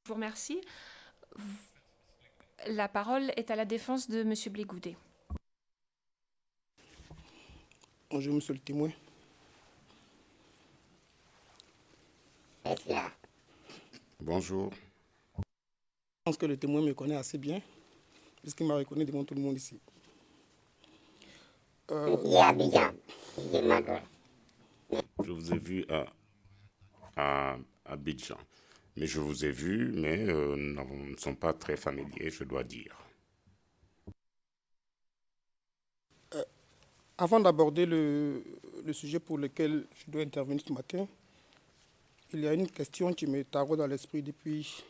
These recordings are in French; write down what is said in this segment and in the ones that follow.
Je vous remercie. La parole est à la défense de Monsieur Blégoudet. Bonjour, monsieur le témoin. Bonjour. Je pense que le témoin me connaît assez bien, puisqu'il m'a reconnu devant tout le monde ici. Je vous ai vu à Abidjan. Mais je vous ai vu, mais nous ne sommes pas très familiers, je dois dire. Avant d'aborder le sujet pour lequel je dois intervenir ce matin, il y a une question qui me taraude à l'esprit depuis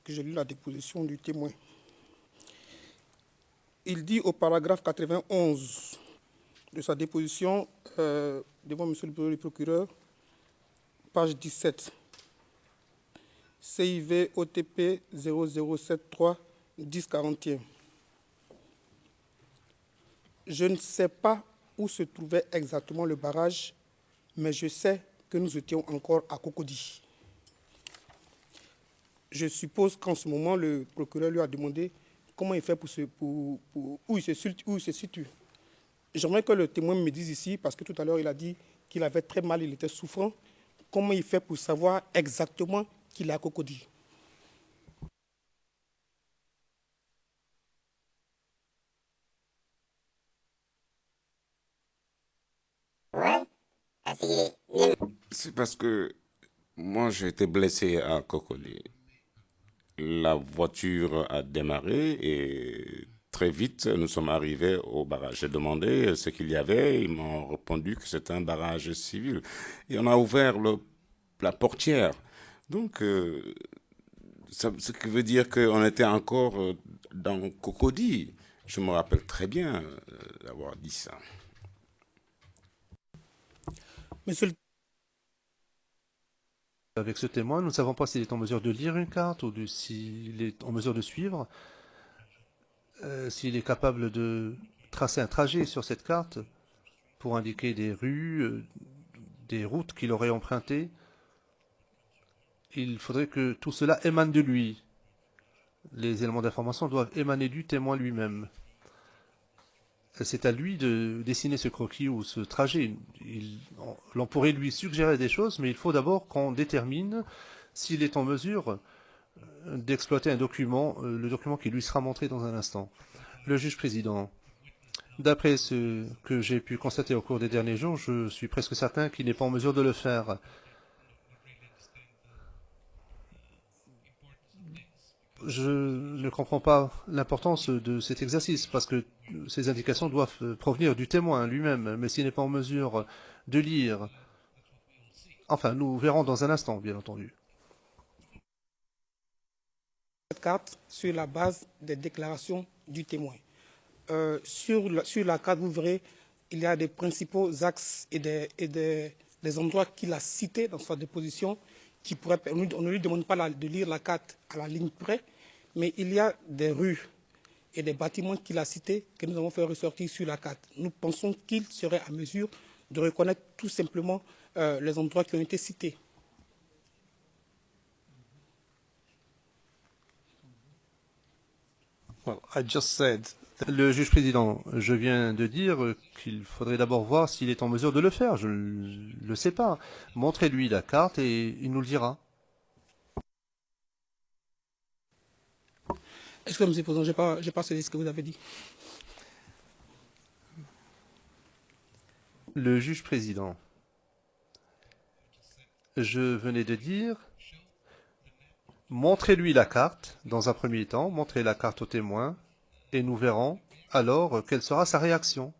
que j'ai lu la déposition du témoin. Il dit au paragraphe 91 de sa déposition devant monsieur le bureau du procureur, page 17, CIV OTP 0073 1041. Je ne sais pas où se trouvait exactement le barrage, mais je sais que nous étions encore à Cocody. Je suppose qu'en ce moment, le procureur lui a demandé comment il fait où il se situe. J'aimerais que le témoin me dise ici, parce que tout à l'heure, il a dit qu'il avait très mal, il était souffrant. Comment il fait pour savoir exactement qu'il est à Cocody? C'est parce que moi, j'ai été blessé à Cocody. La voiture a démarré et très vite, nous sommes arrivés au barrage. J'ai demandé ce qu'il y avait. Ils m'ont répondu que c'était un barrage civil. Et on a ouvert la portière. Donc, ce qui veut dire qu'on était encore dans Cocody. Je me rappelle très bien d'avoir dit ça. Monsieur le Avec ce témoin, nous ne savons pas s'il est en mesure de lire une carte ou s'il est en mesure de suivre, s'il est capable de tracer un trajet sur cette carte pour indiquer des rues, des routes qu'il aurait empruntées. Il faudrait que tout cela émane de lui. Les éléments d'information doivent émaner du témoin lui-même. C'est à lui de dessiner ce croquis ou ce trajet. L'on pourrait lui suggérer des choses, mais il faut d'abord qu'on détermine s'il est en mesure d'exploiter un document, le document qui lui sera montré dans un instant. Le juge président, d'après ce que j'ai pu constater au cours des derniers jours, je suis presque certain qu'il n'est pas en mesure de le faire. Je ne comprends pas l'importance de cet exercice, parce que ces indications doivent provenir du témoin lui-même, mais s'il n'est pas en mesure de lire... Enfin, nous verrons dans un instant, bien entendu. cette carte sur la base des déclarations du témoin. Sur la carte, vous verrez, il y a des principaux axes et des endroits qu'il a cités dans sa déposition qui pourraient... On ne lui demande pas de lire la carte à la ligne près, mais il y a des rues et des bâtiments qu'il a cités que nous avons fait ressortir sur la carte. Nous pensons qu'il serait à mesure de reconnaître tout simplement les endroits qui ont été cités. Well, I just said... Le juge président, je viens de dire qu'il faudrait d'abord voir s'il est en mesure de le faire. Je ne le sais pas. Montrez-lui la carte et il nous le dira. Est-ce que, M. le Président, je n'ai pas saisi ce que vous avez dit? Le juge président, je venais de dire, montrez-lui la carte dans un premier temps, montrez la carte au témoin, et nous verrons alors quelle sera sa réaction.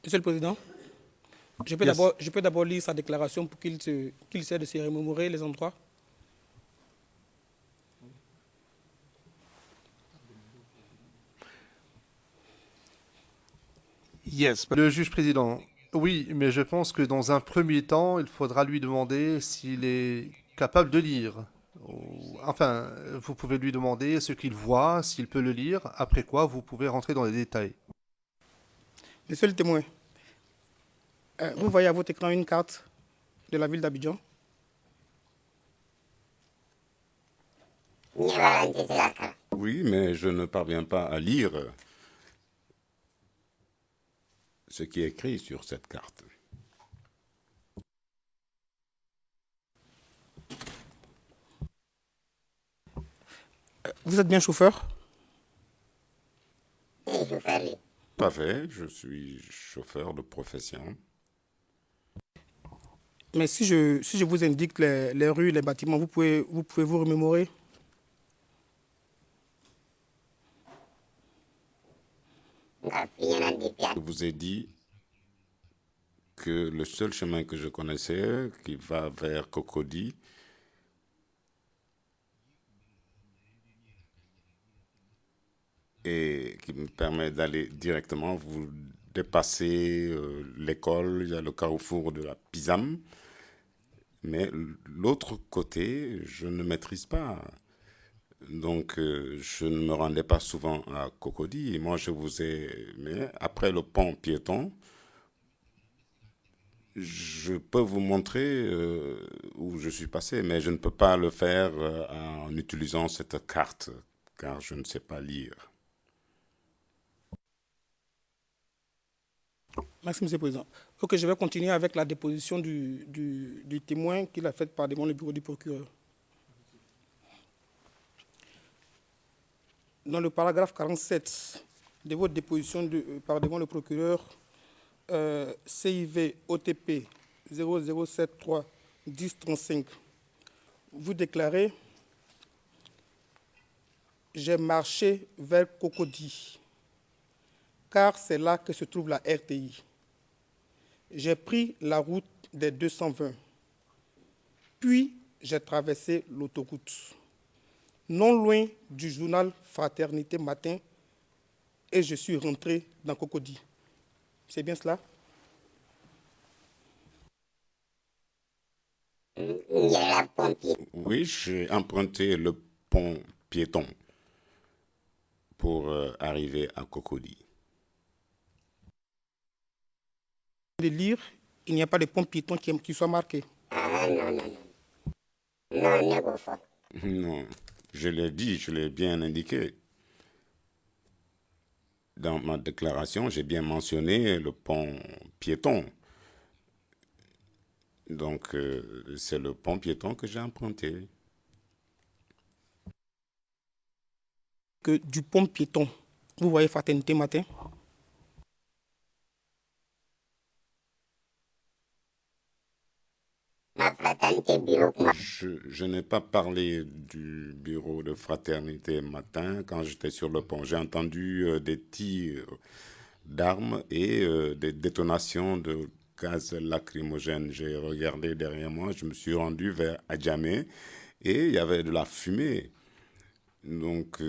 Monsieur le Président, Yes. je peux d'abord lire sa déclaration pour qu'il essaie de se remémorer les endroits. Yes, but Le juge président, oui, mais je pense que dans un premier temps, il faudra lui demander s'il est capable de lire. Enfin, vous pouvez lui demander ce qu'il voit, s'il peut le lire, après quoi vous pouvez rentrer dans les détails. Monsieur le témoin, vous voyez à votre écran une carte de la ville d'Abidjan. Oui, mais je ne parviens pas à lire ce qui est écrit sur cette carte. Vous êtes bien chauffeur? Pas fait, je suis chauffeur de profession. Mais si je vous indique les rues, les bâtiments, vous pouvez vous remémorer? Je vous ai dit que le seul chemin que je connaissais, qui va vers Cocody, et qui me permet d'aller directement, vous dépassez l'école, il y a le carrefour de la Pisam, mais l'autre côté, je ne maîtrise pas. Donc, je ne me rendais pas souvent à Cocody. Et moi, je vous ai... Mais après le pont piéton, je peux vous montrer où je suis passé, mais je ne peux pas le faire en utilisant cette carte, car je ne sais pas lire. Merci, Monsieur le Président. Ok, je vais continuer avec la déposition du témoin qu'il a faite par devant le bureau du procureur. Dans le paragraphe 47 de votre déposition par devant le procureur, CIV OTP 0073 1035, vous déclarez: j'ai marché vers Cocody, car c'est là que se trouve la RTI. J'ai pris la route des 220, puis j'ai traversé l'autoroute, non loin du journal Fraternité Matin, et je suis rentré dans Cocody. C'est bien cela? Oui, j'ai emprunté le pont piéton pour arriver à Cocody. De lire, il n'y a pas de pont piéton qui soit marqué. Non, je l'ai dit, je l'ai bien indiqué. Dans ma déclaration, j'ai bien mentionné le pont piéton. Donc, c'est le pont piéton que j'ai emprunté. Que du pont piéton, vous voyez Fraternité Matin? Je n'ai pas parlé du bureau de Fraternité Matin quand j'étais sur le pont. J'ai entendu des tirs d'armes et des détonations de gaz lacrymogène. J'ai regardé derrière moi, je me suis rendu vers Adjamé et il y avait de la fumée. Donc,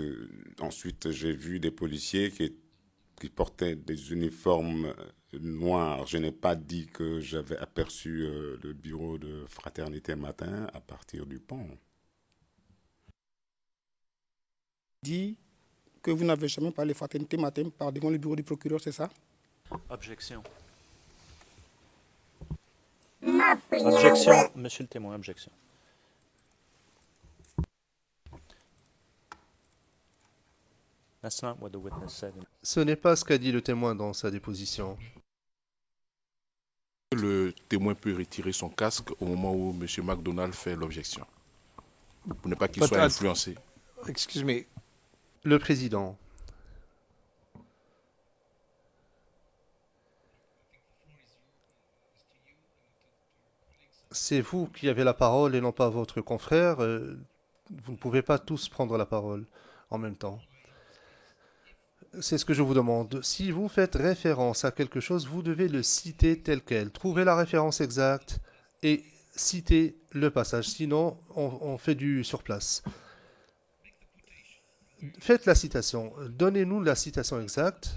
ensuite, j'ai vu des policiers qui portaient des uniformes noirs. Je n'ai pas dit que j'avais aperçu le bureau de Fraternité Matin à partir du pont. Dit que vous n'avez jamais parlé Fraternité Matin par devant le bureau du procureur, c'est ça? Objection. Objection, monsieur le témoin, objection. That's not what the witness said. Ce n'est pas ce qu'a dit le témoin dans sa déposition. le témoin peut retirer son casque au moment où M. McDonald fait l'objection, pour ne pas qu'il soit influencé. Excuse me. Le président. C'est vous qui avez la parole et non pas votre confrère. Vous ne pouvez pas tous prendre la parole en même temps. C'est ce que je vous demande. Si vous faites référence à quelque chose, vous devez le citer tel quel. Trouvez la référence exacte et citez le passage. Sinon, on fait du surplace. Faites la citation. Donnez-nous la citation exacte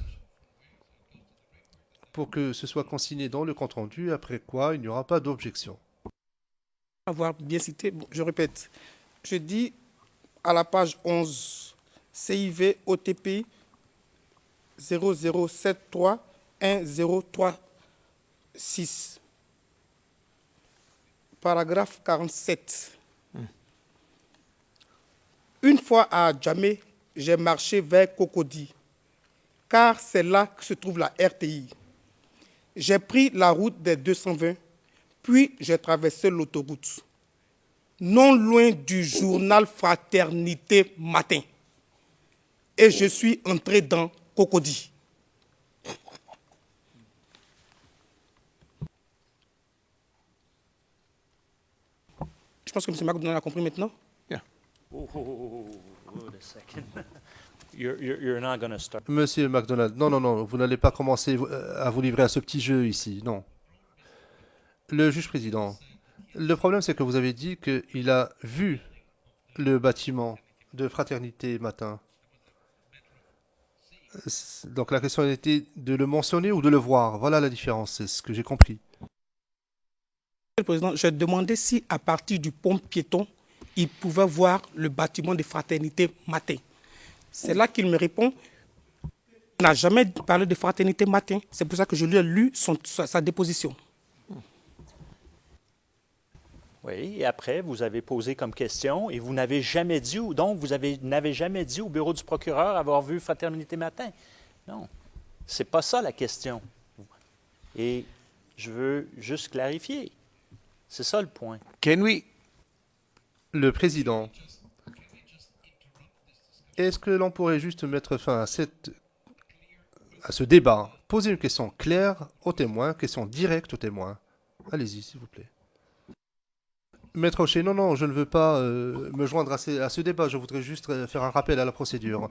pour que ce soit consigné dans le compte-rendu, après quoi il n'y aura pas d'objection. Avoir bien cité, bon, je répète, je dis à la page 11, CIV OTP 00731036, paragraphe 47. Une fois à Djamé, j'ai marché vers Cocody, car c'est là que se trouve la RTI. J'ai pris la route des 220, puis j'ai traversé l'autoroute, non loin du journal Fraternité Matin. Et je suis entré dans Cocody. Je pense que M. McDonald a compris maintenant. Wait a second. You're not going to start. Monsieur McDonald, non, vous n'allez pas commencer à vous livrer à ce petit jeu ici, non. Le juge président, le problème c'est que vous avez dit qu'il a vu le bâtiment de Fraternité Matin. Donc la question était de le mentionner ou de le voir. Voilà la différence, c'est ce que j'ai compris. Monsieur le Président, j'ai demandé si à partir du pont piéton, il pouvait voir le bâtiment de Fraternité Matin. C'est là qu'il me répond, il n'a jamais parlé de Fraternité Matin. C'est pour ça que je lui ai lu sa déposition. Oui, et après, vous avez posé comme question et vous n'avez jamais dit, donc vous n'avez jamais dit au bureau du procureur avoir vu Fraternité Matin. Non, c'est pas ça la question. Et je veux juste clarifier. C'est ça le point. Can we? Le président, est-ce que l'on pourrait juste mettre fin à ce débat? Poser une question claire aux témoins, question directe aux témoins. Allez-y, s'il vous plaît. Maître Hocher, non, je ne veux pas me joindre à ce débat. Je voudrais juste faire un rappel à la procédure.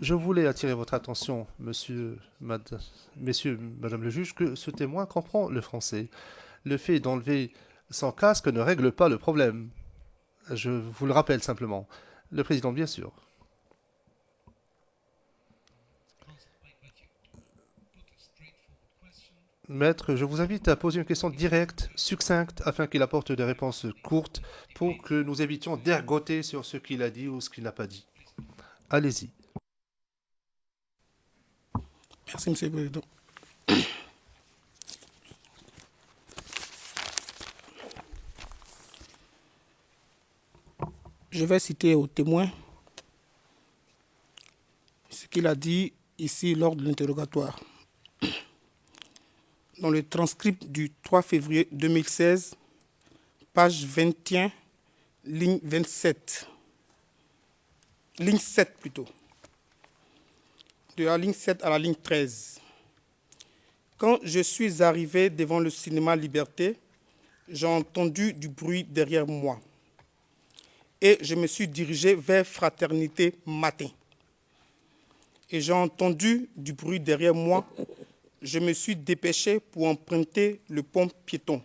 Je voulais attirer votre attention, messieurs, madame le juge, que ce témoin comprend le français. Le fait d'enlever son casque ne règle pas le problème. Je vous le rappelle simplement. Le président, bien sûr. Maître, je vous invite à poser une question directe, succincte, afin qu'il apporte des réponses courtes pour que nous évitions d'ergoter sur ce qu'il a dit ou ce qu'il n'a pas dit. Allez-y. Merci, Monsieur le Président. Je vais citer au témoin ce qu'il a dit ici lors de l'interrogatoire. Dans le transcript du 3 février 2016, page 21, ligne 27. Ligne 7 plutôt. De la ligne 7 à la ligne 13. Quand je suis arrivé devant le cinéma Liberté, j'ai entendu du bruit derrière moi. Et je me suis dirigé vers Fraternité Matin. Et j'ai entendu du bruit derrière moi. Je me suis dépêché pour emprunter le pont piéton.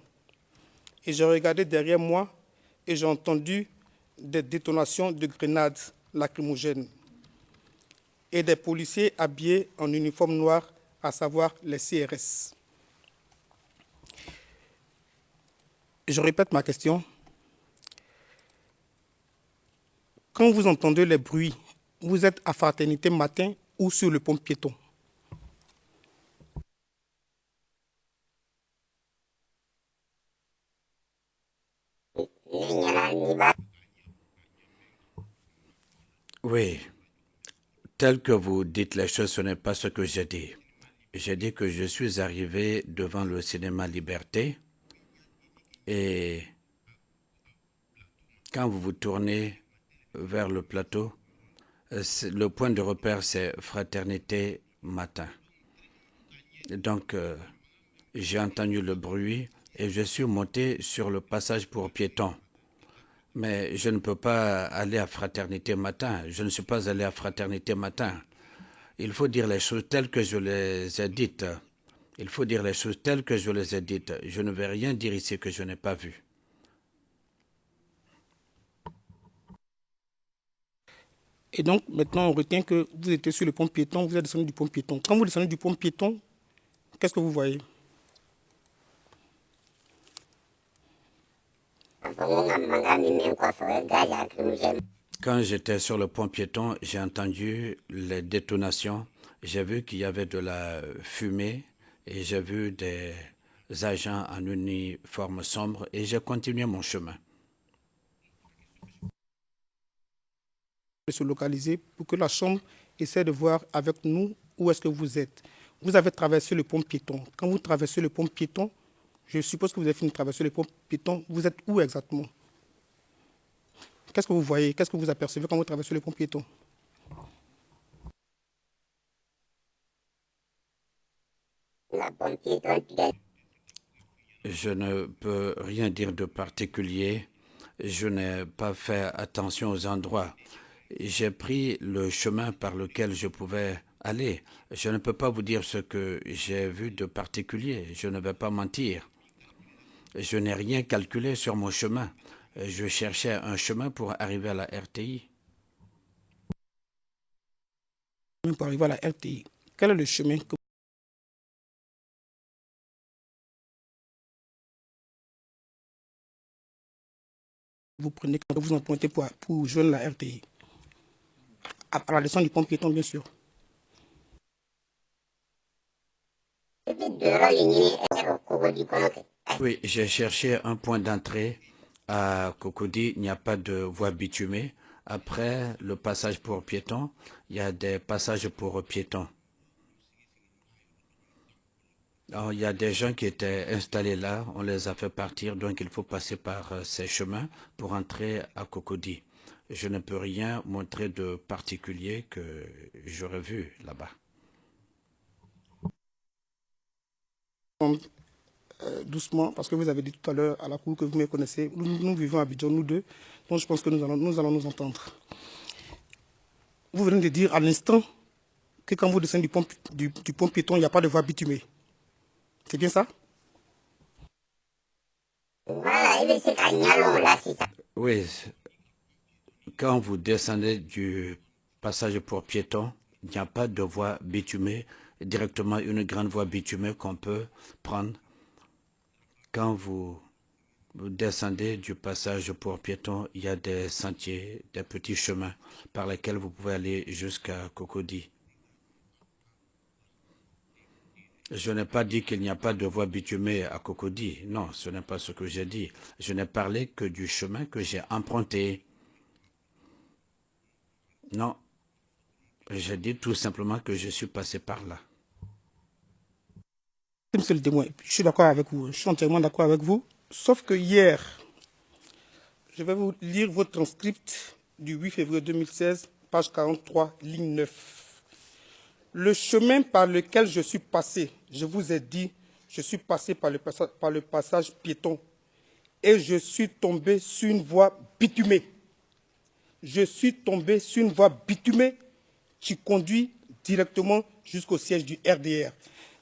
Et j'ai regardé derrière moi et j'ai entendu des détonations de grenades lacrymogènes et des policiers habillés en uniforme noir, à savoir les CRS. Je répète ma question. Quand vous entendez les bruits, vous êtes à Fraternité Matin ou sur le pont piéton? Oui. Tel que vous dites les choses, ce n'est pas ce que j'ai dit. J'ai dit que je suis arrivé devant le cinéma Liberté et quand vous vous tournez vers le plateau, le point de repère, c'est Fraternité Matin. Donc, j'ai entendu le bruit et je suis monté sur le passage pour piétons. Mais je ne peux pas aller à Fraternité Matin. Je ne suis pas allé à Fraternité Matin. Il faut dire les choses telles que je les ai dites. Il faut dire les choses telles que je les ai dites. Je ne vais rien dire ici que je n'ai pas vu. Et donc, maintenant, on retient que vous étiez sur le pont piéton, vous êtes descendu du pont piéton. Quand vous descendez du pont piéton, qu'est-ce que vous voyez? Quand j'étais sur le pont piéton, j'ai entendu les détonations. J'ai vu qu'il y avait de la fumée et j'ai vu des agents en uniforme sombre et j'ai continué mon chemin. Se localiser pour que la Chambre essaie de voir avec nous où est-ce que vous êtes. Vous avez traversé le pont piéton. Quand vous traversez le pont piéton, je suppose que vous avez fini de traverser le pont piéton. Vous êtes où exactement? Qu'est-ce que vous voyez? Qu'est-ce que vous apercevez quand vous traversez le pont piéton? Je ne peux rien dire de particulier. Je n'ai pas fait attention aux endroits. J'ai pris le chemin par lequel je pouvais aller. Je ne peux pas vous dire ce que j'ai vu de particulier. Je ne vais pas mentir. Je n'ai rien calculé sur mon chemin. Je cherchais un chemin pour arriver à la RTI. Pour arriver à la RTI, quel est le chemin que vous prenez quand vous empruntez pour joindre la RTI? À la descente du pont piéton, bien sûr. Oui, j'ai cherché un point d'entrée à Cocody. Il n'y a pas de voie bitumée. Après le passage pour piétons, il y a des passages pour piétons. Alors, il y a des gens qui étaient installés là, on les a fait partir, donc il faut passer par ces chemins pour entrer à Cocody. Je ne peux rien montrer de particulier que j'aurais vu là-bas. Doucement, parce que vous avez dit tout à l'heure à la cour que vous me connaissez, nous vivons à Abidjan, nous deux, donc je pense que nous allons nous entendre. Vous venez de dire à l'instant que quand vous descendez du pont piéton, il n'y a pas de voie bitumée. C'est bien ça? Oui, quand vous descendez du passage pour piétons, il n'y a pas de voie bitumée, directement une grande voie bitumée qu'on peut prendre. Quand vous descendez du passage pour piétons, il y a des sentiers, des petits chemins par lesquels vous pouvez aller jusqu'à Cocody. Je n'ai pas dit qu'il n'y a pas de voie bitumée à Cocody. Non, ce n'est pas ce que j'ai dit. Je n'ai parlé que du chemin que j'ai emprunté. Non, j'ai dit tout simplement que je suis passé par là. Monsieur le témoin, je suis d'accord avec vous, je suis entièrement d'accord avec vous, sauf que hier, je vais vous lire votre transcript du 8 février 2016, page 43, ligne 9. Le chemin par lequel je suis passé, je vous ai dit, je suis passé par le passage piéton et je suis tombé sur une voie bitumée. Je suis tombé sur une voie bitumée qui conduit directement jusqu'au siège du RDR.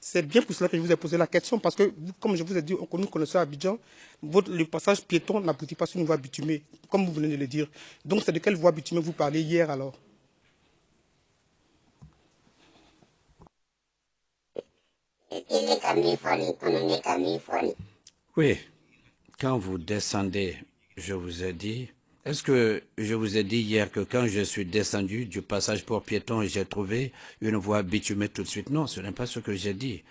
C'est bien pour cela que je vous ai posé la question, parce que, comme je vous ai dit, nous connaissons Abidjan, le passage piéton n'aboutit pas sur une voie bitumée, comme vous venez de le dire. Donc, c'est de quelle voie bitumée vous parlez hier, alors? Oui, quand vous descendez, je vous ai dit, est-ce que je vous ai dit hier que quand je suis descendu du passage pour piétons, j'ai trouvé une voie bitumée tout de suite? Non, ce n'est pas ce que j'ai dit.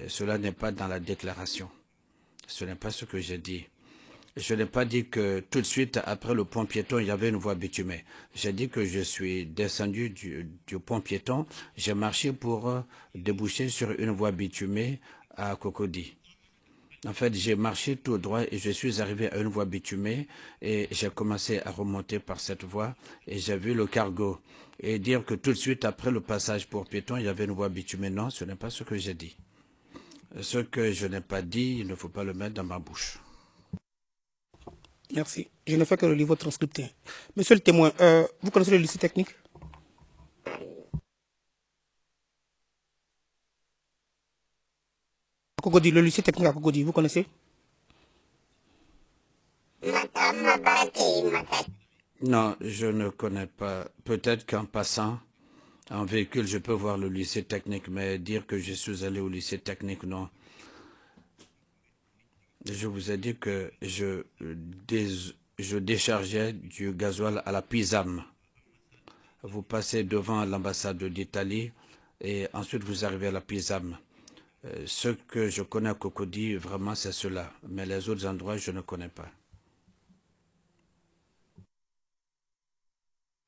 Cela n'est pas dans la déclaration. Ce n'est pas ce que j'ai dit. Je n'ai pas dit que tout de suite, après le pont piéton, il y avait une voie bitumée. J'ai dit que je suis descendu du pont piéton, j'ai marché pour déboucher sur une voie bitumée à Cocody. En fait, j'ai marché tout droit et je suis arrivé à une voie bitumée et j'ai commencé à remonter par cette voie et j'ai vu le cargo. Et dire que tout de suite, après le passage pour piétons, il y avait une voie bitumée, non, ce n'est pas ce que j'ai dit. Ce que je n'ai pas dit, il ne faut pas le mettre dans ma bouche. Merci. Je ne fais que relire votre transcript. Monsieur le témoin, vous connaissez le lycée technique? Cocody, le lycée technique à Cocody, vous connaissez? Non, je ne connais pas. Peut-être qu'en passant en véhicule, je peux voir le lycée technique, mais dire que je suis allé au lycée technique, non. Je vous ai dit que je déchargeais du gasoil à la Pisam. Vous passez devant l'ambassade d'Italie et ensuite vous arrivez à la Pisam. Ce que je connais à Cocody, vraiment, c'est cela. Mais les autres endroits, je ne connais pas.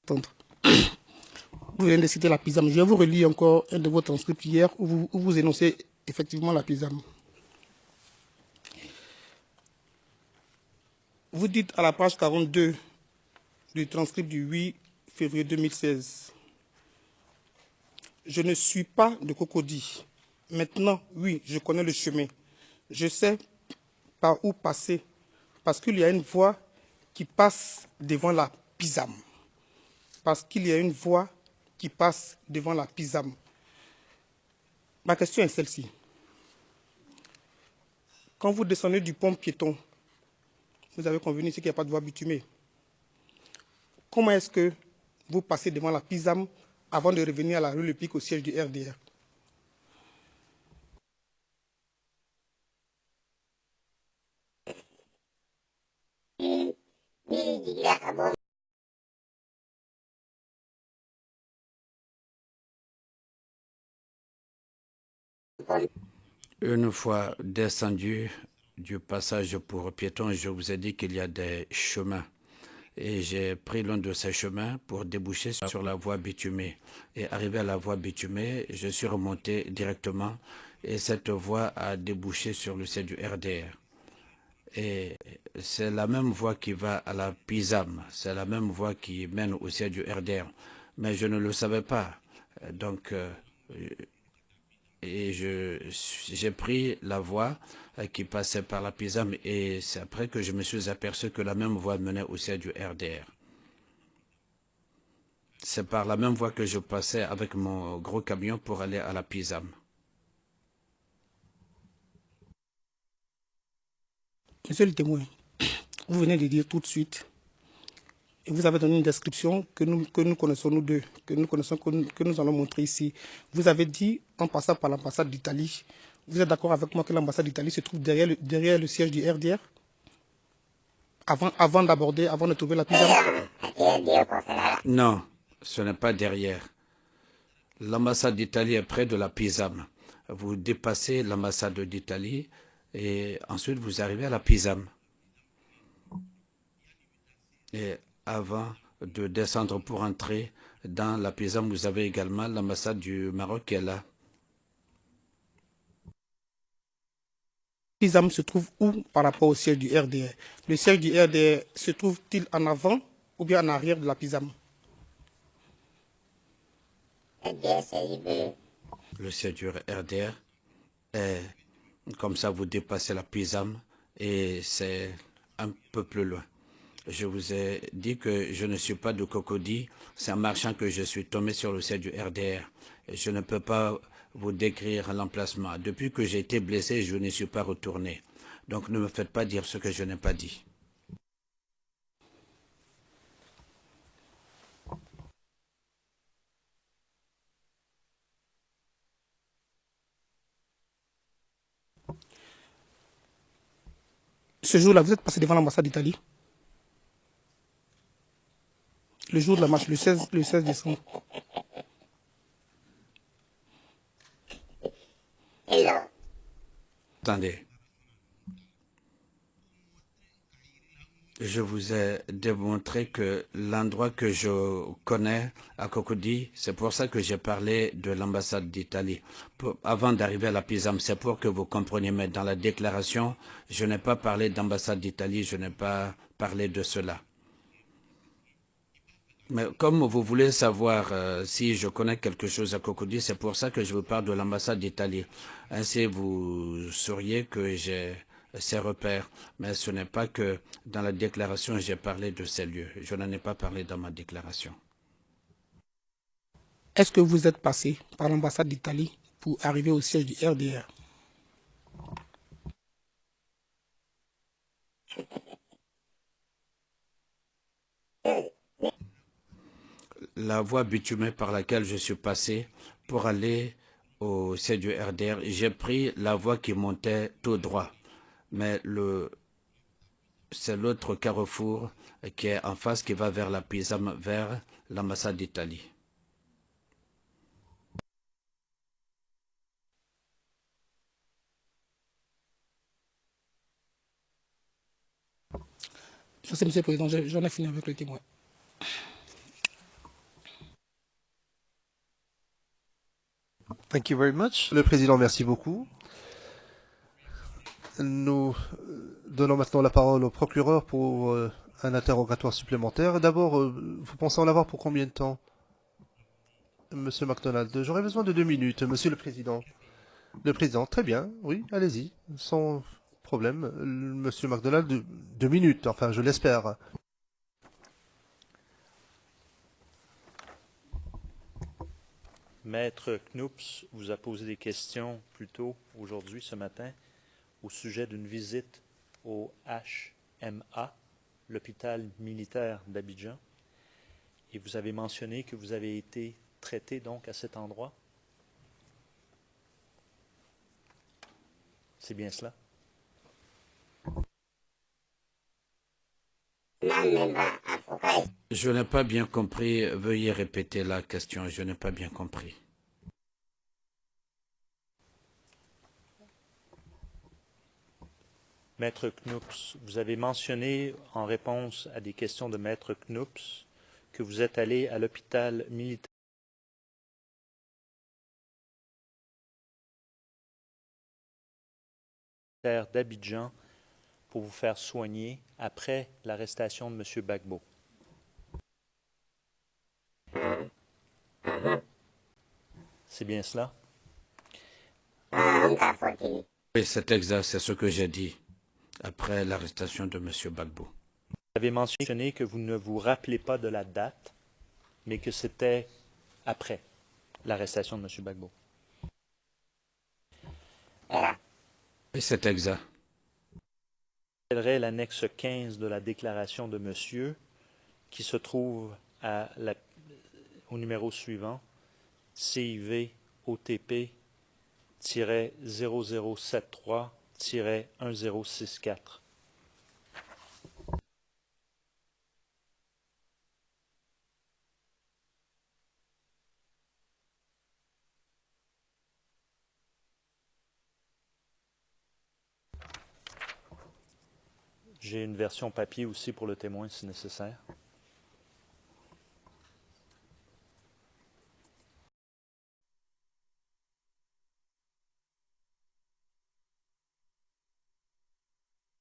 Vous venez de citer la Pisam. Je vais vous relire encore un de vos transcripts hier où vous énoncez effectivement la Pisam. Vous dites à la page 42 du transcript du 8 février 2016. Je ne suis pas de Cocody. Maintenant, oui, je connais le chemin. Je sais par où passer parce qu'il y a une voie qui passe devant la Pisam. Parce qu'il y a une voie qui passe devant la Pisam. Ma question est celle-ci. Quand vous descendez du pont piéton, vous avez convenu ici qu'il n'y a pas de voie bitumée. Comment est-ce que vous passez devant la Pisam avant de revenir à la rue Le Pic au siège du RDR? Une fois descendu du passage pour piétons, je vous ai dit qu'il y a des chemins. Et j'ai pris l'un de ces chemins pour déboucher sur la voie bitumée. Et arrivé à la voie bitumée, je suis remonté directement et cette voie a débouché sur le siège du RDR. Et c'est la même voie qui va à la Pisam, c'est la même voie qui mène au siège du RDR. Mais je ne le savais pas. Donc, et j'ai pris la voie qui passait par la Pisam et c'est après que je me suis aperçu que la même voie menait au siège du RDR. C'est par la même voie que je passais avec mon gros camion pour aller à la Pisam. Monsieur le témoin, vous venez de dire tout de suite, et vous avez donné une description que nous connaissons nous deux, que nous allons montrer ici. Vous avez dit, en passant par l'ambassade d'Italie, vous êtes d'accord avec moi que l'ambassade d'Italie se trouve derrière le siège du RDR? Avant d'aborder, avant de trouver la Pisam? Non, ce n'est pas derrière. L'ambassade d'Italie est près de la Pisam. Vous dépassez l'ambassade d'Italie et ensuite vous arrivez à la Pisam. Et avant de descendre pour entrer dans la Pisam, vous avez également l'ambassade du Maroc qui est là. Pisam se trouve où par rapport au siège du RDR? Le siège du RDR se trouve-t-il en avant ou bien en arrière de la Pisam? Le siège du RDR est comme ça, vous dépassez la Pisam et c'est un peu plus loin. Je vous ai dit que je ne suis pas de Cocody, c'est en marchant que je suis tombé sur le siège du RDR. Je ne peux pas vous décrire l'emplacement. Depuis que j'ai été blessé, je ne suis pas retourné. Donc ne me faites pas dire ce que je n'ai pas dit. Ce jour-là, vous êtes passé devant l'ambassade d'Italie? Le jour de la marche, le 16 décembre. Attendez. Je vous ai démontré que l'endroit que je connais à Cocody, c'est pour ça que j'ai parlé de l'ambassade d'Italie. Avant d'arriver à la Pisam, c'est pour que vous compreniez, mais dans la déclaration, je n'ai pas parlé d'ambassade d'Italie, je n'ai pas parlé de cela. Mais comme vous voulez savoir si je connais quelque chose à Cocody, c'est pour ça que je vous parle de l'ambassade d'Italie. Ainsi, vous sauriez que j'ai ces repères. Mais ce n'est pas que dans la déclaration, j'ai parlé de ces lieux. Je n'en ai pas parlé dans ma déclaration. Est-ce que vous êtes passé par l'ambassade d'Italie pour arriver au siège du RDR? La voie bitumée par laquelle je suis passé pour aller au siège du RDR, j'ai pris la voie qui montait tout droit. Mais c'est l'autre carrefour qui est en face qui va vers la Pisam, vers l'ambassade d'Italie. Merci, Monsieur le Président. J'en ai fini avec le témoin. Thank you very much. Le Président, merci beaucoup. Nous donnons maintenant la parole au procureur pour un interrogatoire supplémentaire. D'abord, vous pensez en avoir pour combien de temps, Monsieur MacDonald? J'aurais besoin de 2 minutes, Monsieur le Président. Le Président, très bien, oui, allez-y, sans problème. Monsieur MacDonald, 2 minutes, enfin, je l'espère. Maître Knoops vous a posé des questions plus tôt aujourd'hui, ce matin, au sujet d'une visite au HMA, l'hôpital militaire d'Abidjan. Et vous avez mentionné que vous avez été traité donc à cet endroit. C'est bien cela? Je n'ai pas bien compris. Veuillez répéter la question. Je n'ai pas bien compris. Maître Knoops, vous avez mentionné en réponse à des questions de Maître Knoops que vous êtes allé à l'hôpital militaire d'Abidjan pour vous faire soigner après l'arrestation de M. Gbagbo. C'est bien cela? Oui, c'est exact, c'est ce que j'ai dit après l'arrestation de M. Gbagbo. Vous avez mentionné que vous ne vous rappelez pas de la date, mais que c'était après l'arrestation de M. Gbagbo. Oui, c'est exact. J'appellerai l'annexe 15 de la déclaration de monsieur qui se trouve au numéro suivant, CIV OTP-0073-1064. J'ai une version papier aussi pour le témoin si nécessaire.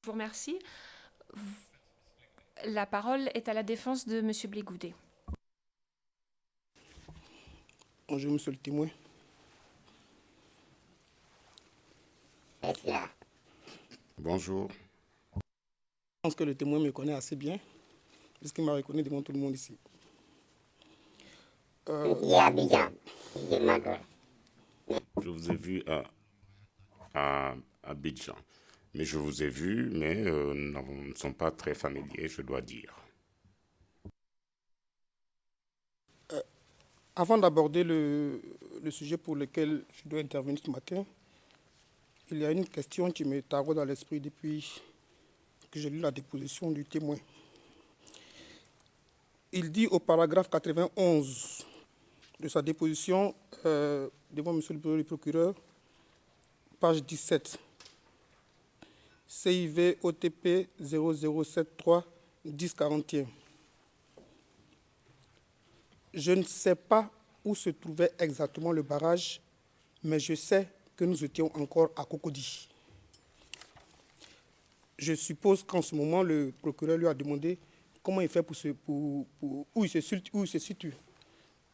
Je vous remercie. La parole est à la défense de M. Blégoudet. Bonjour, Monsieur le témoin. Bonjour. Je pense que le témoin me connaît assez bien, puisqu'il m'a reconnu devant tout le monde ici. Je vous ai vu à Abidjan. Mais je vous ai vu, mais nous ne sommes pas très familiers, je dois dire. Avant d'aborder le sujet pour lequel je dois intervenir ce matin, il y a une question qui me taraude à l'esprit depuis que j'ai lu la déposition du témoin. Il dit au paragraphe 91 de sa déposition devant M. le procureur, page 17, CIV OTP 0073 1041. Je ne sais pas où se trouvait exactement le barrage, mais je sais que nous étions encore à Cocody. Je suppose qu'en ce moment, le procureur lui a demandé comment il fait où il se situe.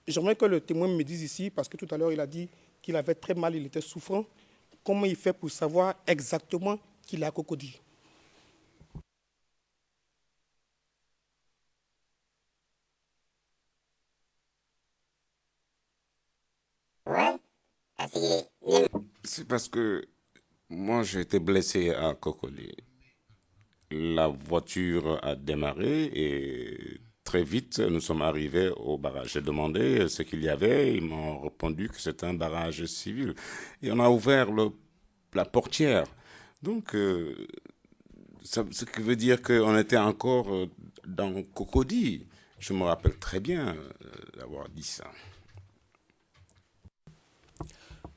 J'aimerais que le témoin me dise ici, parce que tout à l'heure, il a dit qu'il avait très mal, il était souffrant, comment il fait pour savoir exactement qu'il est à Cocody. C'est parce que moi, j'ai été blessé à Cocody. la voiture a démarré et très vite, nous sommes arrivés au barrage. J'ai demandé ce qu'il y avait. Ils m'ont répondu que c'était un barrage civil. Et on a ouvert la portière. Donc, ce qui veut dire qu'on était encore dans Cocody. Je me rappelle très bien d'avoir dit ça.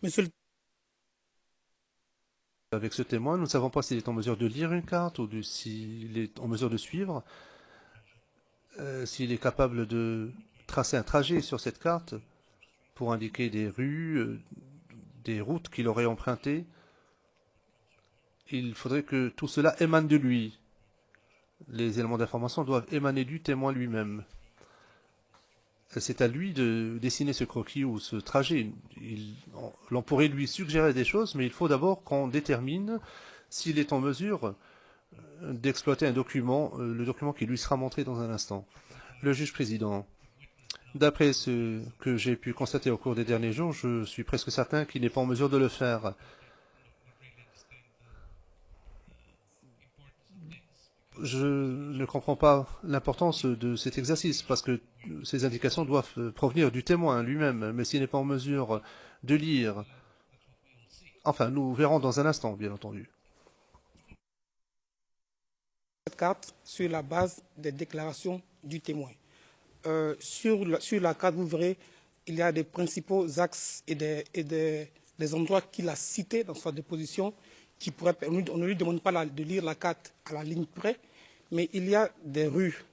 Monsieur le Avec ce témoin, nous ne savons pas s'il est en mesure de lire une carte ou s'il est en mesure de suivre, s'il est capable de tracer un trajet sur cette carte pour indiquer des rues, des routes qu'il aurait empruntées. Il faudrait que tout cela émane de lui. Les éléments d'information doivent émaner du témoin lui-même. C'est à lui de dessiner ce croquis ou ce trajet. On pourrait lui suggérer des choses, mais il faut d'abord qu'on détermine s'il est en mesure d'exploiter un document, le document qui lui sera montré dans un instant. Le juge président, d'après ce que j'ai pu constater au cours des derniers jours, je suis presque certain qu'il n'est pas en mesure de le faire. Je ne comprends pas l'importance de cet exercice parce que ces indications doivent provenir du témoin lui-même. Mais s'il n'est pas en mesure de lire, enfin, nous verrons dans un instant, bien entendu. cette carte sur la base des déclarations du témoin. Sur la carte, vous verrez, il y a des principaux axes et des endroits qu'il a cités dans sa déposition qui pourraient. On ne lui demande pas de lire la carte à la ligne près, mais il y a des rues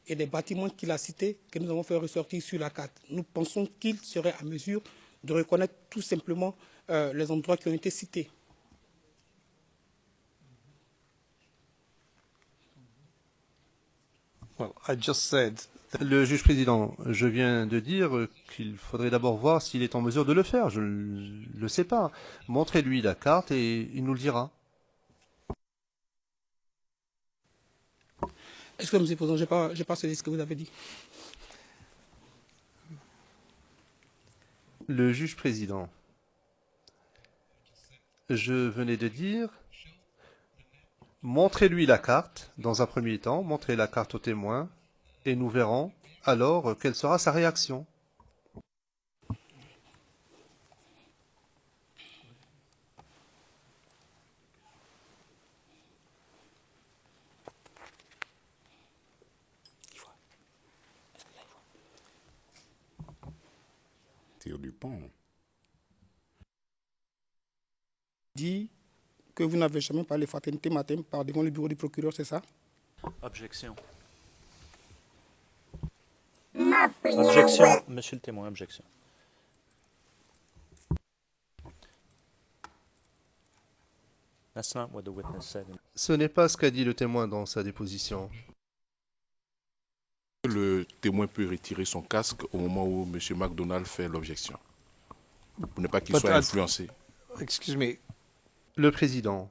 et des bâtiments qu'il a cités que nous avons fait ressortir sur la carte. Nous pensons qu'il serait à mesure de reconnaître tout simplement les endroits qui ont été cités. Well, I just said. Le juge président, je viens de dire qu'il faudrait d'abord voir s'il est en mesure de le faire. Je ne le sais pas. Montrez-lui la carte et il nous le dira. Excusez-moi, Monsieur le Président, je n'ai pas saisi ce que vous avez dit. Le juge président, je venais de dire, montrez-lui la carte dans un premier temps, montrez la carte au témoin, et nous verrons alors quelle sera sa réaction. Du pont. Dit que vous n'avez jamais parlé fraternité matin par devant le bureau du procureur, c'est ça? Objection. Objection. Monsieur le témoin, objection. That's not what the witness said. Ce n'est pas ce qu'a dit le témoin dans sa déposition. Le témoin peut retirer son casque au moment où M. McDonald fait l'objection. Pour ne pas qu'il soit influencé. Excuse me. Le président.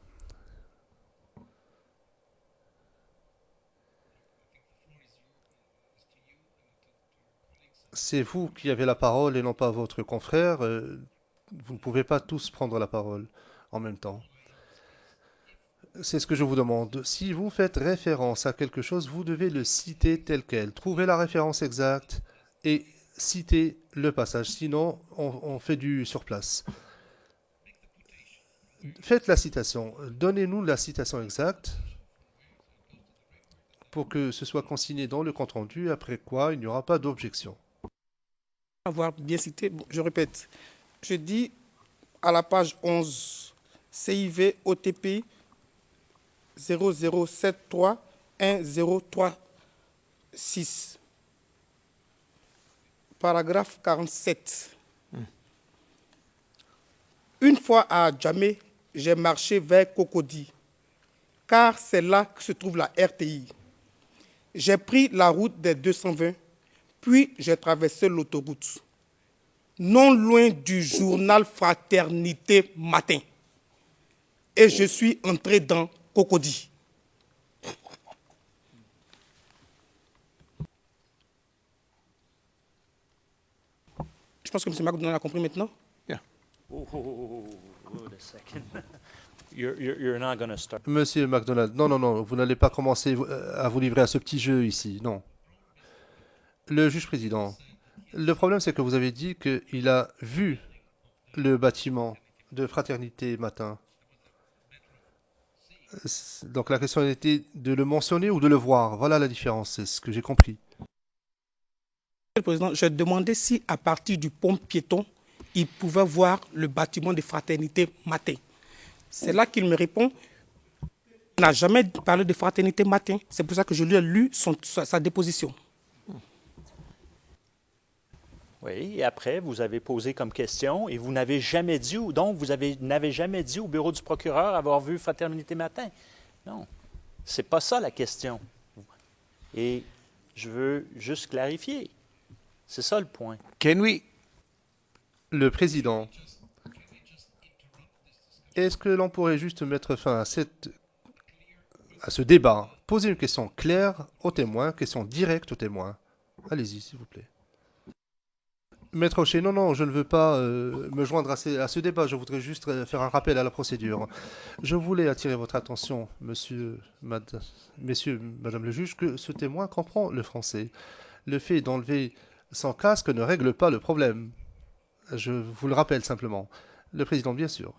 C'est vous qui avez la parole et non pas votre confrère. Vous ne pouvez pas tous prendre la parole en même temps. C'est ce que je vous demande. Si vous faites référence à quelque chose, vous devez le citer tel quel. Trouvez la référence exacte et citez le passage. Sinon, on fait du surplace. Faites la citation. Donnez-nous la citation exacte pour que ce soit consigné dans le compte-rendu, après quoi il n'y aura pas d'objection. Avoir bien cité, je répète, je dis à la page 11, CIV OTP 00731036, paragraphe 47. Une fois à Djamé, j'ai marché vers Cocody, car c'est là que se trouve la RTI. J'ai pris la route des 220, puis j'ai traversé l'autoroute, non loin du journal Fraternité Matin. Et je suis entré dans Cocody. Je pense que M. McDonald a compris maintenant. Oh, a second. You're not going to start. Monsieur MacDonald, non, non, non, vous n'allez pas commencer à vous livrer à ce petit jeu ici, non. Le juge président, le problème c'est que vous avez dit qu'il a vu le bâtiment de Fraternité Matin. Donc la question était de le mentionner ou de le voir. Voilà la différence, c'est ce que j'ai compris. Monsieur le Président, j'ai demandé si à partir du pont piéton, il pouvait voir le bâtiment de Fraternité Matin. C'est là qu'il me répond, il n'a jamais parlé de Fraternité Matin. C'est pour ça que je lui ai lu sa déposition. Oui, et après, vous avez posé comme question et vous n'avez jamais dit, donc vous n'avez jamais dit au bureau du procureur avoir vu Fraternité Matin. Non, c'est pas ça la question. Et je veux juste clarifier. C'est ça le point. Can we? Le président, est-ce que l'on pourrait juste mettre fin à ce débat, poser une question claire aux témoins, question directe aux témoins. Allez-y, s'il vous plaît. Maître O'Shea, non, non, je ne veux pas me joindre à ce débat, je voudrais juste faire un rappel à la procédure. Je voulais attirer votre attention, messieurs, madame le juge, que ce témoin comprend le français. Le fait d'enlever son casque ne règle pas le problème. Je vous le rappelle simplement. Le président, bien sûr.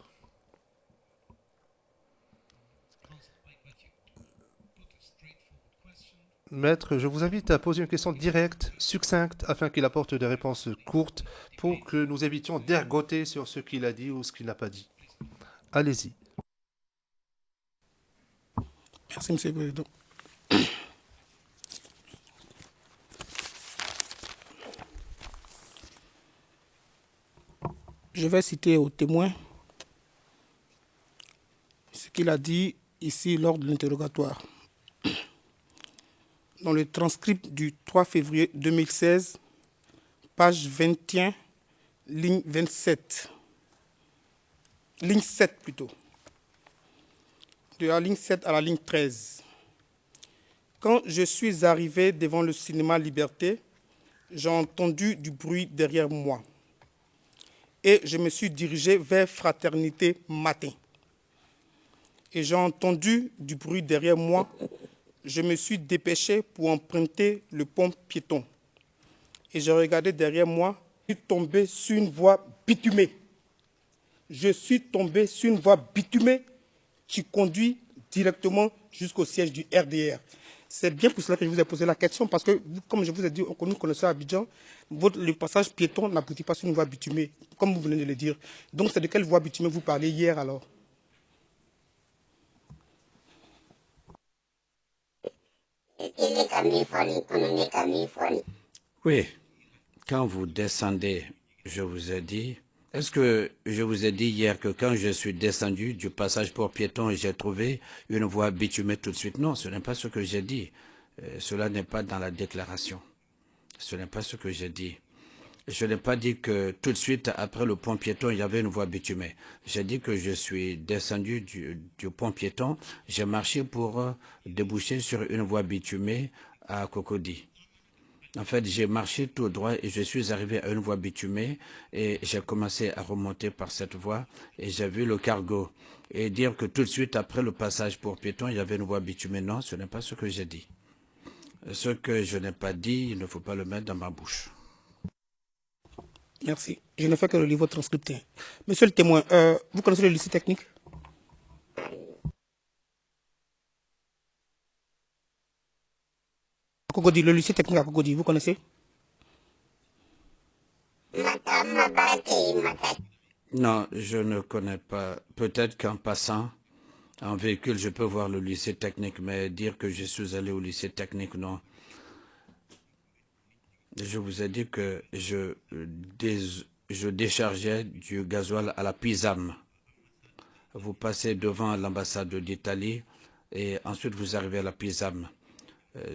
Maître, je vous invite à poser une question directe, succincte, afin qu'il apporte des réponses courtes pour que nous évitions d'ergoter sur ce qu'il a dit ou ce qu'il n'a pas dit. Allez-y. Merci, Monsieur le Président. Je vais citer au témoin ce qu'il a dit ici lors de l'interrogatoire. Dans le transcript du 3 février 2016, page 21, ligne 27. Ligne 7 plutôt. De la ligne 7 à la ligne 13. Quand je suis arrivé devant le cinéma Liberté, j'ai entendu du bruit derrière moi. Et je me suis dirigé vers Fraternité Matin. Et j'ai entendu du bruit derrière moi. Je me suis dépêché pour emprunter le pont piéton. Et j'ai regardé derrière moi, je suis tombé sur une voie bitumée. Je suis tombé sur une voie bitumée qui conduit directement jusqu'au siège du RDR. C'est bien pour cela que je vous ai posé la question, parce que, comme je vous ai dit, nous connaissons Abidjan, le passage piéton n'aboutit pas sur une voie bitumée, comme vous venez de le dire. Donc, c'est de quelle voie bitumée vous parlez hier alors? Oui, quand vous descendez, je vous ai dit, est-ce que je vous ai dit hier que quand je suis descendu du passage pour piéton et j'ai trouvé une voie bitumée tout de suite? Non, ce n'est pas ce que j'ai dit. Cela n'est pas dans la déclaration. Ce n'est pas ce que j'ai dit. Je n'ai pas dit que tout de suite, après le pont piéton, il y avait une voie bitumée. J'ai dit que je suis descendu du pont piéton, j'ai marché pour déboucher sur une voie bitumée à Cocody. En fait, j'ai marché tout droit et je suis arrivé à une voie bitumée et j'ai commencé à remonter par cette voie et j'ai vu le cargo. Et dire que tout de suite, après le passage pour piéton, il y avait une voie bitumée, non, ce n'est pas ce que j'ai dit. Ce que je n'ai pas dit, il ne faut pas le mettre dans ma bouche. Merci. Je ne fais que relire votre transcript. Monsieur le témoin, vous connaissez le lycée technique? Cocody, le lycée technique à Cocody, vous connaissez? Non, je ne connais pas. Peut-être qu'en passant en véhicule, je peux voir le lycée technique, mais dire que je suis allé au lycée technique, non. Je vous ai dit que je déchargeais du gasoil à la Pisam. Vous passez devant l'ambassade d'Italie et ensuite vous arrivez à la Pisam.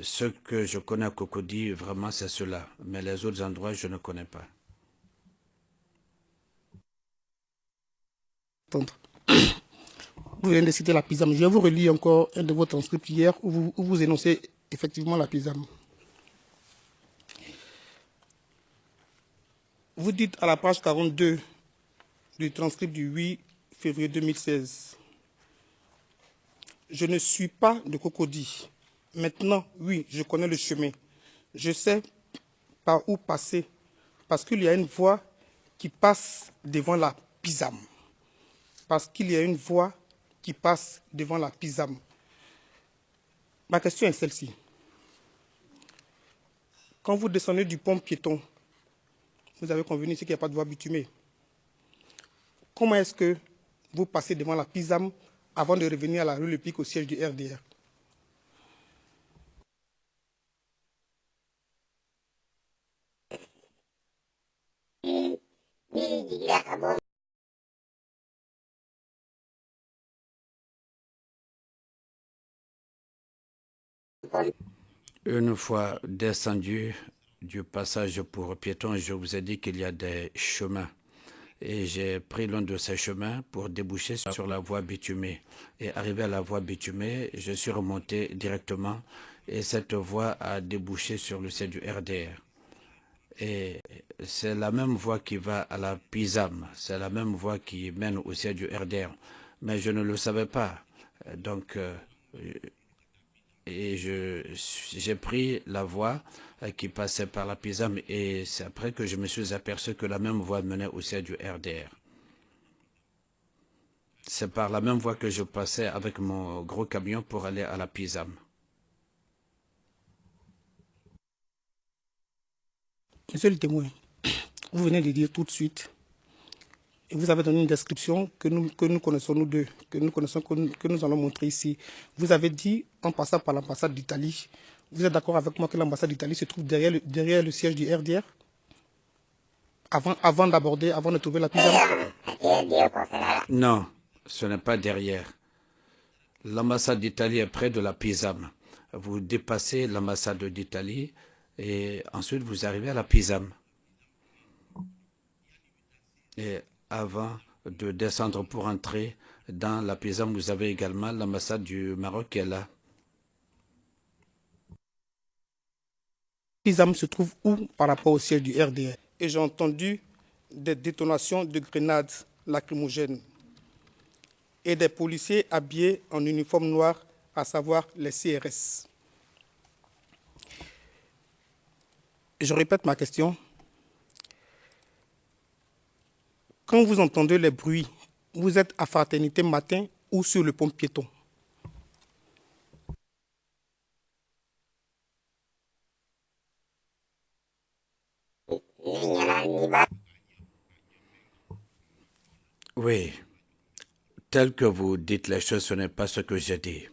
Ce que je connais à Cocody, vraiment, c'est cela. Mais les autres endroits, je ne connais pas. Vous venez de citer la Pisam. Je vais vous relire encore un de vos transcripts hier où vous énoncez effectivement la Pisam. Vous dites à la page 42 du transcript du 8 février 2016, Je ne suis pas de Cocody. Maintenant, oui, je connais le chemin. Je sais par où passer parce qu'il y a une voie qui passe devant la Pisam. Parce qu'il y a une voie qui passe devant la Pisam. Ma question est celle-ci. Quand vous descendez du pont piéton, vous avez convenu ici qu'il n'y a pas de voie bitumée. Comment est-ce que vous passez devant la Pisam avant de revenir à la rue Le Pic au siège du RDR? Une fois descendu du passage pour piétons, je vous ai dit qu'il y a des chemins. Et j'ai pris l'un de ces chemins pour déboucher sur la voie bitumée. Et arrivé à la voie bitumée, je suis remonté directement et cette voie a débouché sur le siège du RDR. Et c'est la même voie qui va à la Pisam, c'est la même voie qui mène au siège du RDR. Mais je ne le savais pas. Donc, et j'ai pris la voie qui passait par la Pisam et c'est après que je me suis aperçu que la même voie menait au siège du RDR. C'est par la même voie que je passais avec mon gros camion pour aller à la Pisam. Monsieur le témoin, vous venez de dire tout de suite, et vous avez donné une description que nous connaissons nous deux, que nous allons montrer ici. Vous avez dit, en passant par l'ambassade d'Italie, vous êtes d'accord avec moi que l'ambassade d'Italie se trouve derrière le siège du RDR? Avant d'aborder, avant de trouver la Pisam? Non, ce n'est pas derrière. L'ambassade d'Italie est près de la Pisam. Vous dépassez l'ambassade d'Italie et ensuite vous arrivez à la Pisam. Et avant de descendre pour entrer dans la Pisam, vous avez également l'ambassade du Maroc qui est là. Pisam se trouve où par rapport au siège du RDR? Et j'ai entendu des détonations de grenades lacrymogènes et des policiers habillés en uniforme noir, à savoir les CRS. Je répète ma question. Quand vous entendez les bruits, vous êtes à Fraternité Matin ou sur le pont piéton? Oui, tel que vous dites les choses, ce n'est pas ce que j'ai dit.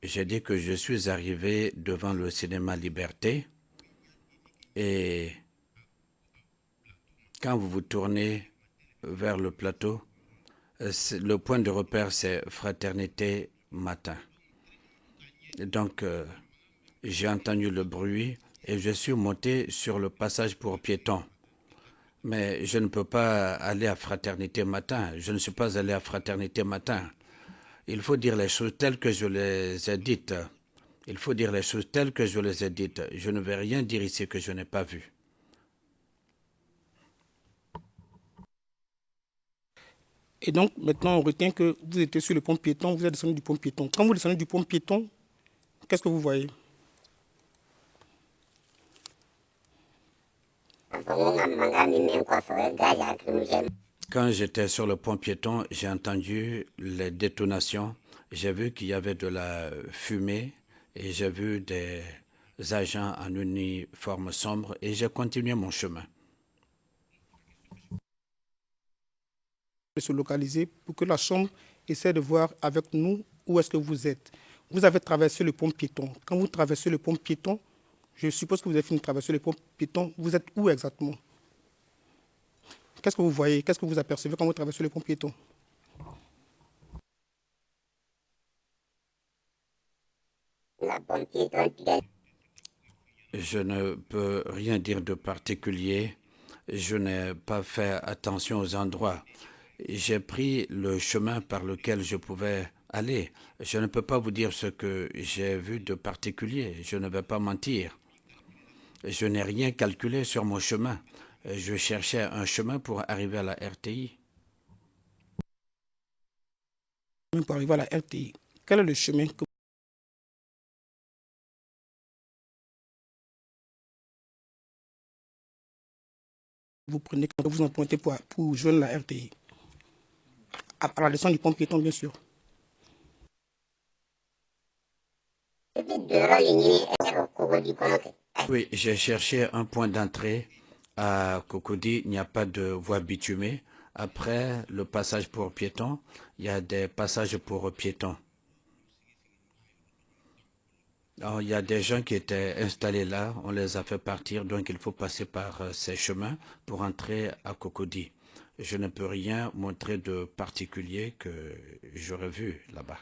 J'ai dit que je suis arrivé devant le cinéma Liberté et quand vous vous tournez vers le plateau, le point de repère, c'est Fraternité Matin. Donc, j'ai entendu le bruit et je suis monté sur le passage pour piétons. Mais je ne peux pas aller à Fraternité Matin. Je ne suis pas allé à Fraternité Matin. Il faut dire les choses telles que je les ai dites. Il faut dire les choses telles que je les ai dites. Je ne vais rien dire ici que je n'ai pas vu. Et donc, maintenant, on retient que vous étiez sur le pont piéton, vous êtes descendu du pont piéton. Quand vous descendez du pont piéton, qu'est-ce que vous voyez? Quand j'étais sur le pont piéton, j'ai entendu les détonations. J'ai vu qu'il y avait de la fumée et j'ai vu des agents en uniforme sombre et j'ai continué mon chemin. Se localiser pour que la Chambre essaie de voir avec nous où est-ce que vous êtes. Vous avez traversé le pont piéton. Quand vous traversez le pont piéton, je suppose que vous avez fini de traverser le pont piéton. Vous êtes où exactement? Qu'est-ce que vous voyez? Qu'est-ce que vous apercevez quand vous traversez le pont piéton? Je ne peux rien dire de particulier. Je n'ai pas fait attention aux endroits. J'ai pris le chemin par lequel je pouvais aller. Je ne peux pas vous dire ce que j'ai vu de particulier. Je ne vais pas mentir. Je n'ai rien calculé sur mon chemin. Je cherchais un chemin pour arriver à la RTI. Pour arriver à la RTI. Quel est le chemin que vous prenez quand vous empruntez pour joindre la RTI? À la descente du pont piéton, bien sûr. Oui, j'ai cherché un point d'entrée à Cocody. Il n'y a pas de voie bitumée. Après le passage pour piétons, il y a des passages pour piétons. Alors, il y a des gens qui étaient installés là, on les a fait partir, donc il faut passer par ces chemins pour entrer à Cocody. Je ne peux rien montrer de particulier que j'aurais vu là-bas.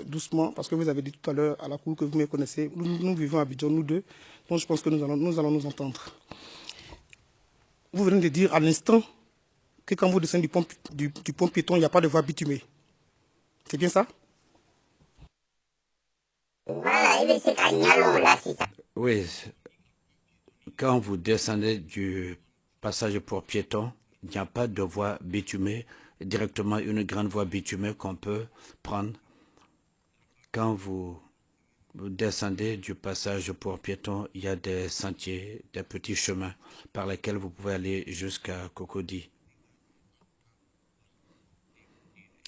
Doucement, parce que vous avez dit tout à l'heure à la cour que vous me connaissez. Nous vivons à Abidjan, nous deux, donc je pense que nous allons nous entendre. Vous venez de dire à l'instant que quand vous descendez du pont piéton, il n'y a pas de voie bitumée. C'est bien ça? Oui, quand vous descendez du passage pour piétons, il n'y a pas de voie bitumée, directement une grande voie bitumée qu'on peut prendre. Quand vous descendez du passage pour piétons, il y a des sentiers, des petits chemins par lesquels vous pouvez aller jusqu'à Cocody.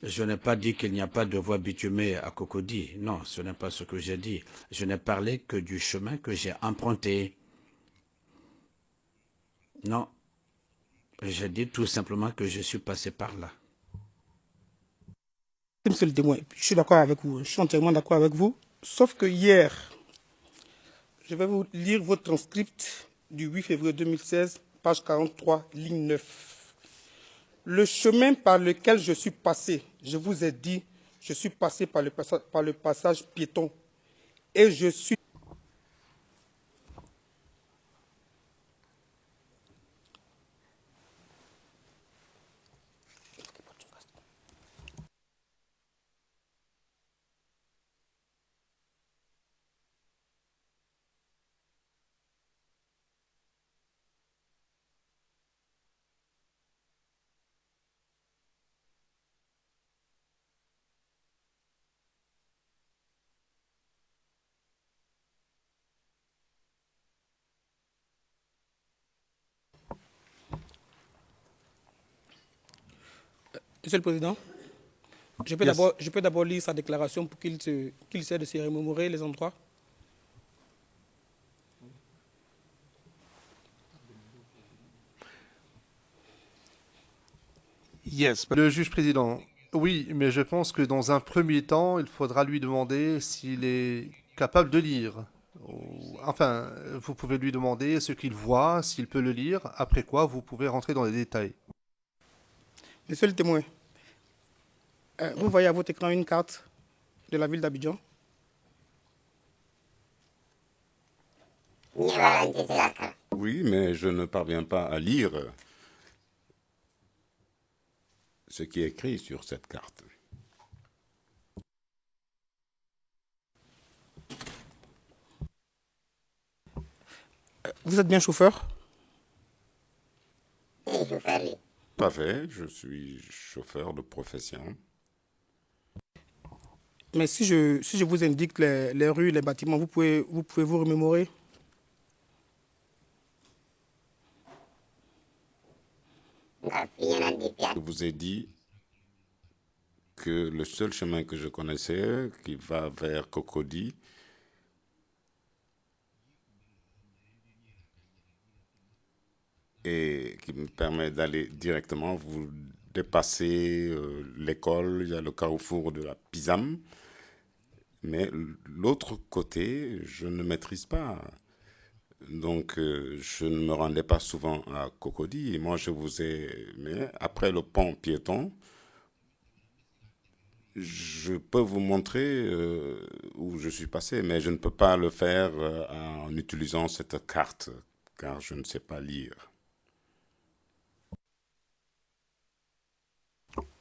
Je n'ai pas dit qu'il n'y a pas de voie bitumée à Cocody. Non, ce n'est pas ce que j'ai dit. Je n'ai parlé que du chemin que j'ai emprunté. Non, j'ai dit tout simplement que je suis passé par là. Monsieur le témoin, je suis d'accord avec vous, je suis entièrement d'accord avec vous, sauf que hier, je vais vous lire votre transcript du 8 février 2016, page 43, ligne 9. Le chemin par lequel je suis passé, je vous ai dit, je suis passé par le passage piéton et je suis... Monsieur le Président, je peux d'abord lire sa déclaration pour qu'il essaie de se remémorer les endroits. Le juge président, oui, mais je pense que dans un premier temps, il faudra lui demander s'il est capable de lire. Enfin, vous pouvez lui demander ce qu'il voit, s'il peut le lire, après quoi vous pouvez rentrer dans les détails. Monsieur le témoin, vous voyez à votre écran une carte de la ville d'Abidjan. Oui, mais je ne parviens pas à lire ce qui est écrit sur cette carte. Vous êtes bien chauffeur? Pas fait, je suis chauffeur de profession. Mais si je vous indique les rues, les bâtiments, vous pouvez vous remémorer? Je vous ai dit que le seul chemin que je connaissais, qui va vers Cocody, et qui me permet d'aller directement, vous dépassez l'école, il y a le carrefour de la Pisam, mais l'autre côté, je ne maîtrise pas. Donc, je ne me rendais pas souvent à Cocody. Et moi, mais après le pont piéton, je peux vous montrer où je suis passé, mais je ne peux pas le faire en utilisant cette carte, car je ne sais pas lire.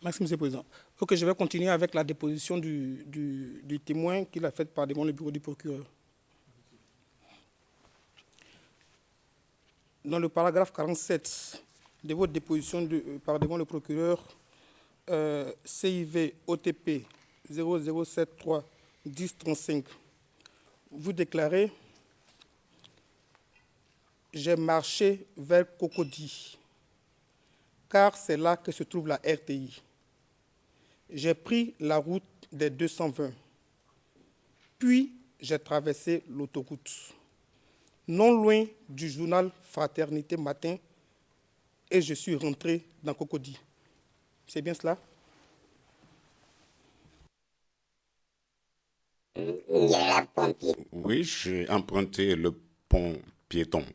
Merci, Monsieur le Président. Ok, je vais continuer avec la déposition du témoin qu'il a faite par devant le bureau du procureur. Dans le paragraphe 47 de votre déposition par devant le procureur CIV OTP 0073 1035, vous déclarez: j'ai marché vers Cocody, car c'est là que se trouve la RTI. J'ai pris la route des 220, puis j'ai traversé l'autoroute, non loin du journal Fraternité Matin, et je suis rentré dans Cocody. C'est bien cela? Oui, j'ai emprunté le pont piéton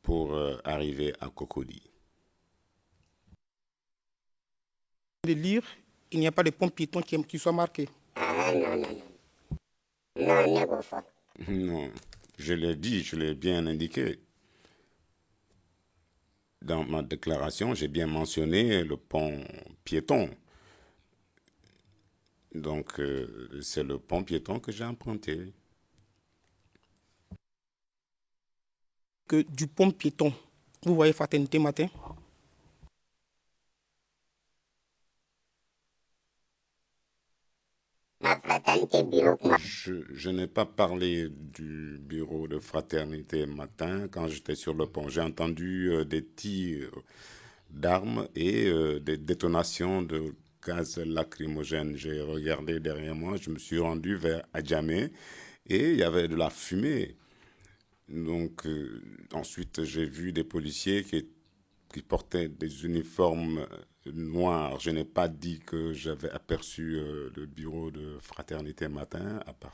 pour arriver à Cocody. De lire, il n'y a pas de pont piéton qui soit marqué. Non, je l'ai dit, je l'ai bien indiqué. Dans ma déclaration, j'ai bien mentionné le pont piéton. Donc, c'est le pont piéton que j'ai emprunté. Que du pont piéton, vous voyez Fraternité Matin? Je n'ai pas parlé du bureau de Fraternité Matin quand j'étais sur le pont. J'ai entendu des tirs d'armes et des détonations de gaz lacrymogène. J'ai regardé derrière moi, je me suis rendu vers Adjamé et il y avait de la fumée. Donc ensuite, j'ai vu des policiers qui portaient des uniformes noirs. Je n'ai pas dit que j'avais aperçu le bureau de Fraternité Matin à partir